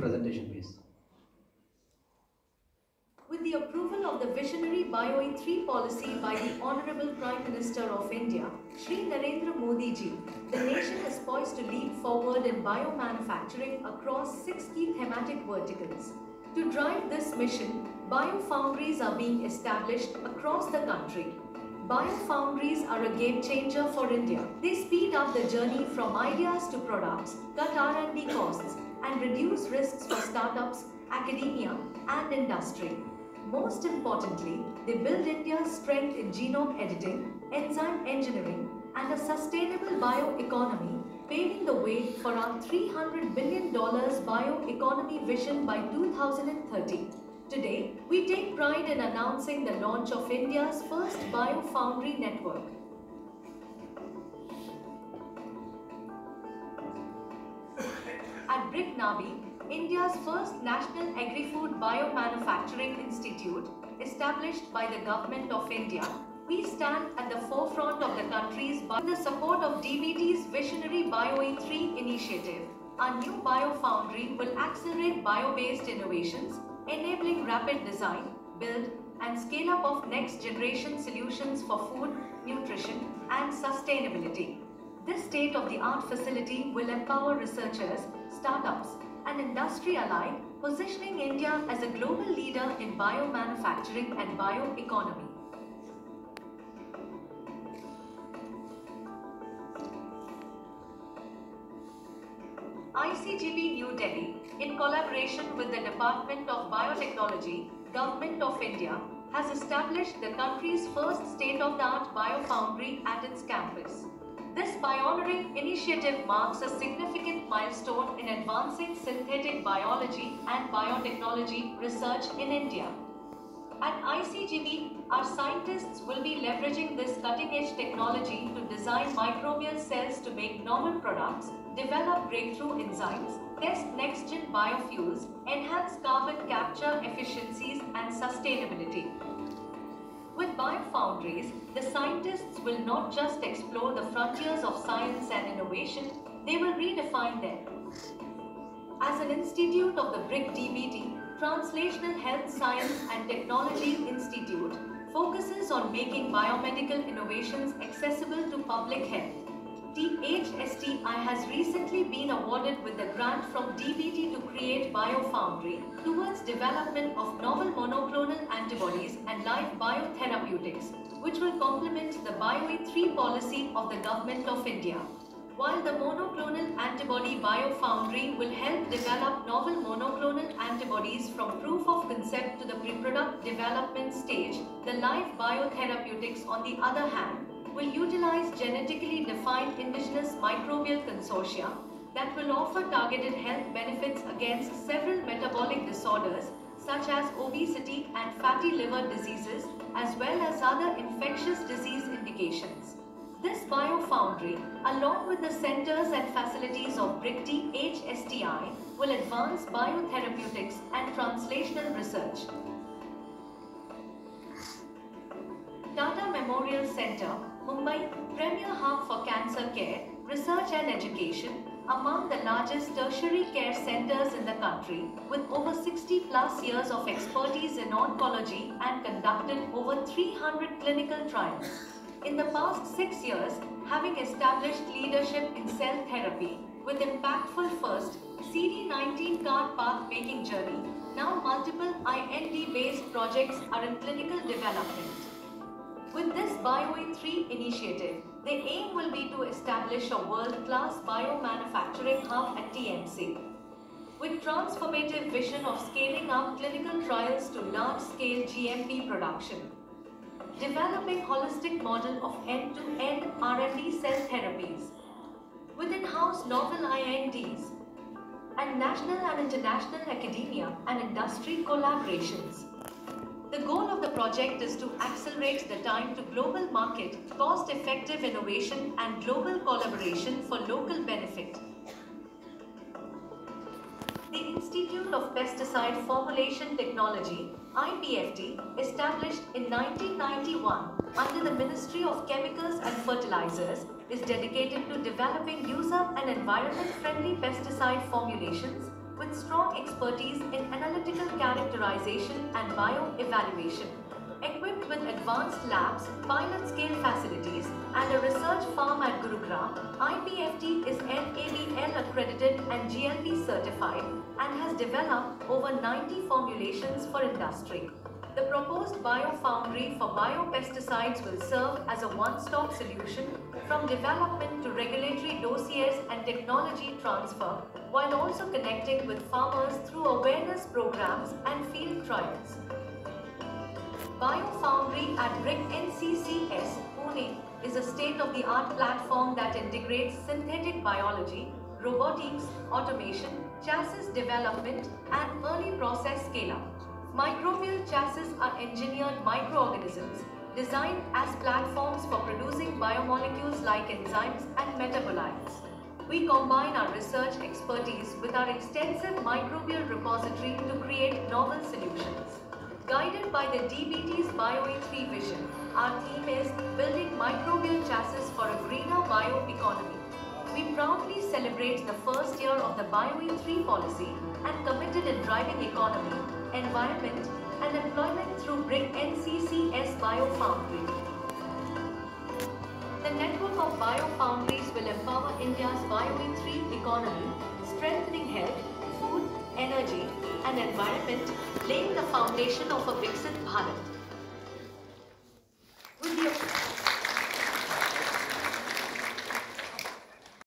presentation, please. With the approval of the visionary BioE3 policy by the Honorable Prime Minister of India, Shri Narendra Modi ji, the nation is poised to leap forward in biomanufacturing across 6 key thematic verticals. To drive this mission, biofoundries are being established across the country. Biofoundries are a game changer for India. They speed up the journey from ideas to products, cut R&D costs, and reduce risks for startups, academia, and industry. Most importantly, they build India's strength in genome editing, enzyme engineering, and a sustainable bioeconomy, paving the way for our $300 billion bioeconomy vision by 2030. Today, we take pride in announcing the launch of India's first biofoundry network. At BRIC Navi, India's first National Agri-Food Biomanufacturing Institute, established by the Government of India, we stand at the forefront of the country's with the support of DBT's visionary BioE3 initiative. Our new biofoundry will accelerate bio-based innovations, enabling rapid design, build, and scale-up of next-generation solutions for food, nutrition, and sustainability. This state-of-the-art facility will empower researchers, startups, and industry alike, positioning India as a global leader in biomanufacturing and bioeconomy. ICGB New Delhi, in collaboration with the Department of Biotechnology, Government of India, has established the country's first state-of-the-art biofoundry at its campus. This pioneering initiative marks a significant milestone in advancing synthetic biology and biotechnology research in India. At ICGB, our scientists will be leveraging this cutting-edge technology to design microbial cells to make novel products, develop breakthrough enzymes, test next-gen biofuels, enhance carbon capture efficiencies and sustainability. With biofoundries, the scientists will not just explore the frontiers of science and innovation, they will redefine them. As an institute of the BRIC DBT, Translational Health Science and Technology Institute focuses on making biomedical innovations accessible to public health. THSTI has recently been awarded with a grant from DBT to create biofoundry towards development of novel monoclonal antibodies and live biotherapeutics, which will complement the BioE3 policy of the Government of India. While the monoclonal antibody biofoundry will help develop novel monoclonal antibodies from proof of concept to the pre-product development stage, the live biotherapeutics, on the other hand, will utilize genetically defined indigenous microbial consortia that will offer targeted health benefits against several metabolic disorders such as obesity and fatty liver diseases, as well as other infectious disease indications. This biofoundry, along with the centers and facilities of BRIC THSTI, will advance biotherapeutics and translational research. Tata Memorial Centre, Mumbai, premier hub for cancer care, research and education, among the largest tertiary care centers in the country, with over 60+ years of expertise in oncology and conducted over 300 clinical trials. In the past 6 years, having established leadership in cell therapy, with impactful first CD19 CAR path-making journey, now multiple IND-based projects are in clinical development. With this BioE3 initiative, the aim will be to establish a world-class biomanufacturing hub at TMC. With transformative vision of scaling up clinical trials to large-scale GMP production. Developing holistic model of end-to-end R&D cell therapies. With in-house novel INDs. And national and international academia and industry collaborations. The goal of the project is to accelerate the time to global market, cost-effective innovation and global collaboration for local benefit. The Institute of Pesticide Formulation Technology, IPFT, established in 1991 under the Ministry of Chemicals and Fertilizers, is dedicated to developing user and environment-friendly pesticide formulations, with strong expertise in analytical characterization and bioevaluation. Equipped with advanced labs, pilot-scale facilities, and a research farm at Gurugram, IPFT is NABL accredited and GLP certified and has developed over 90 formulations for industry. The proposed biofoundry for biopesticides will serve as a one-stop solution from development to regulatory dossiers and technology transfer, while also connecting with farmers through awareness programs and field trials. Biofoundry at BRIC NCCS, Pune is a state-of-the-art platform that integrates synthetic biology, robotics, automation, chassis development, and early process scale-up. Microbial chassis are engineered microorganisms designed as platforms for producing biomolecules like enzymes and metabolites. We combine our research expertise with our extensive microbial repository to create novel solutions. Guided by the DBT's BioE3 vision, our theme is building microbial chassis for a greener bioeconomy. We proudly celebrate the first year of the BioE3 policy and committed in driving economy, environment, and employment through BRIC NCCS Biofoundry. The network of biofoundries will empower India's BioE3 economy, strengthening health, food, energy, and environment, laying the foundation of a Viksit Bharat.